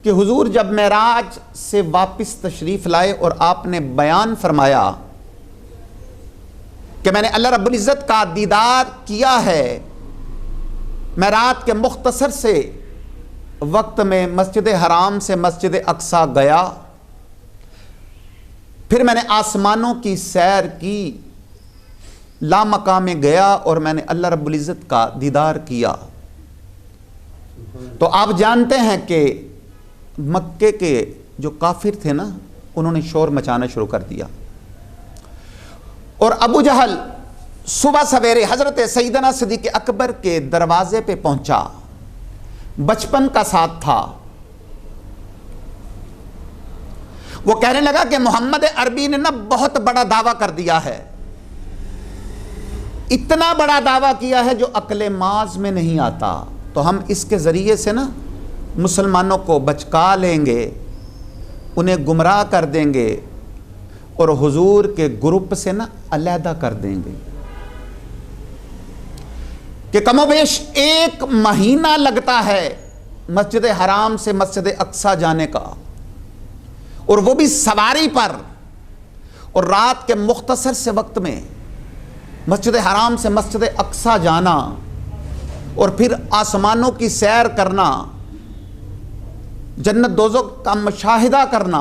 کہ حضور جب معراج سے واپس تشریف لائے اور آپ نے بیان فرمایا کہ میں نے اللہ رب العزت کا دیدار کیا ہے، میں رات کے مختصر سے وقت میں مسجد حرام سے مسجد اقصی گیا، پھر میں نے آسمانوں کی سیر کی، لامقام میں گیا اور میں نے اللہ رب العزت کا دیدار کیا۔ تو آپ جانتے ہیں کہ مکے کے جو کافر تھے نا، انہوں نے شور مچانا شروع کر دیا، اور ابو جہل صبح سویرے حضرت سیدنا صدیق اکبر کے دروازے پہ پہنچا، بچپن کا ساتھ تھا۔ وہ کہنے لگا کہ محمد عربی نے نا بہت بڑا دعویٰ کر دیا ہے، اتنا بڑا دعویٰ کیا ہے جو عقل ماز میں نہیں آتا، تو ہم اس کے ذریعے سے نا مسلمانوں کو بچکا لیں گے، انہیں گمراہ کر دیں گے اور حضور کے گروپ سے نا علیحدہ کر دیں گے۔ کہ کم و بیش 1 مہینہ لگتا ہے مسجد حرام سے مسجد اقصی جانے کا، اور وہ بھی سواری پر، اور رات کے مختصر سے وقت میں مسجد حرام سے مسجد اقصی جانا اور پھر آسمانوں کی سیر کرنا، جنت دوزخ کا مشاہدہ کرنا،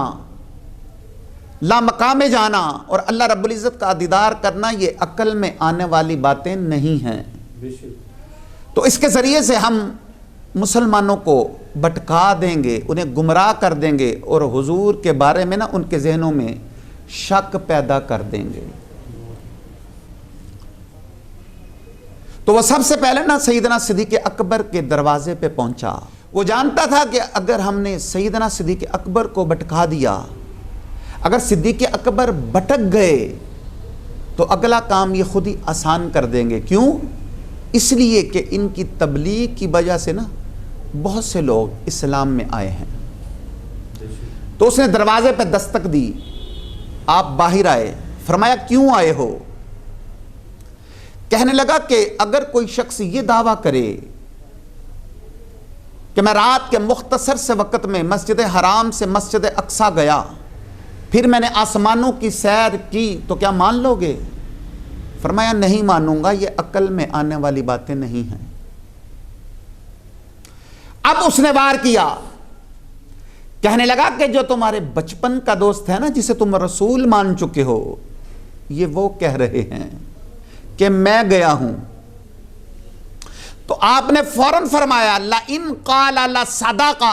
لامقام جانا اور اللہ رب العزت کا دیدار کرنا، یہ عقل میں آنے والی باتیں نہیں ہیں۔ تو اس کے ذریعے سے ہم مسلمانوں کو بھٹکا دیں گے، انہیں گمراہ کر دیں گے اور حضور کے بارے میں نا ان کے ذہنوں میں شک پیدا کر دیں گے۔ تو وہ سب سے پہلے نا سیدنا صدیق اکبر کے دروازے پہ پہنچا۔ وہ جانتا تھا کہ اگر ہم نے سیدنا صدیق اکبر کو بھٹکا دیا، اگر صدیق اکبر بھٹک گئے تو اگلا کام یہ خود ہی آسان کر دیں گے۔ کیوں؟ اس لیے کہ ان کی تبلیغ کی وجہ سے نا بہت سے لوگ اسلام میں آئے ہیں۔ تو اس نے دروازے پہ دستک دی، آپ باہر آئے، فرمایا کیوں آئے ہو؟ کہنے لگا کہ اگر کوئی شخص یہ دعویٰ کرے کہ میں رات کے مختصر سے وقت میں مسجد حرام سے مسجد اقصی گیا، پھر میں نے آسمانوں کی سیر کی، تو کیا مان لو گے؟ فرمایا نہیں مانوں گا، یہ عقل میں آنے والی باتیں نہیں ہیں۔ اب اس نے وار کیا، کہنے لگا کہ جو تمہارے بچپن کا دوست ہے نا، جسے تم رسول مان چکے ہو، یہ وہ کہہ رہے ہیں کہ میں گیا ہوں۔ تو آپ نے فوراً فرمایا لَإِن قَالَ لَصَدَقَ،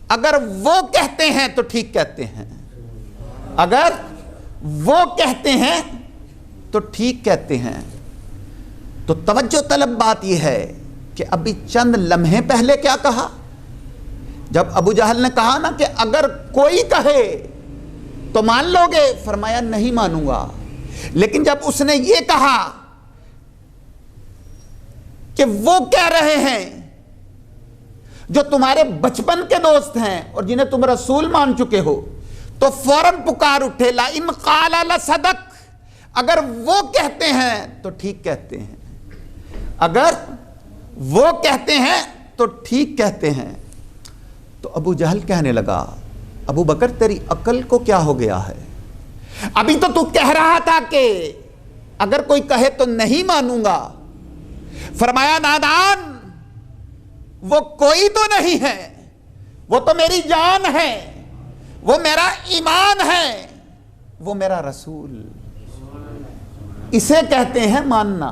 اگر وہ کہتے ہیں تو ٹھیک کہتے ہیں، اگر وہ کہتے ہیں تو ٹھیک کہتے ہیں۔ تو توجہ طلب بات یہ ہے کہ ابھی چند لمحے پہلے کیا کہا؟ جب ابو جہل نے کہا نا کہ اگر کوئی کہے تو مان لو گے، فرمایا نہیں مانوں گا۔ لیکن جب اس نے یہ کہا کہ وہ کہہ رہے ہیں جو تمہارے بچپن کے دوست ہیں اور جنہیں تم رسول مان چکے ہو، تو فوراً پکار اٹھے لَإِن قَالَ لَصَدَقَ، اگر وہ کہتے ہیں تو ٹھیک کہتے ہیں، اگر وہ کہتے ہیں تو ٹھیک کہتے ہیں۔ تو ابو جہل کہنے لگا ابو بکر تیری عقل کو کیا ہو گیا ہے؟ ابھی تو کہہ رہا تھا کہ اگر کوئی کہے تو نہیں مانوں گا۔ فرمایا نادان، وہ کوئی تو نہیں ہے، وہ تو میری جان ہے، وہ میرا ایمان ہے، وہ میرا رسول، اسے کہتے ہیں ماننا۔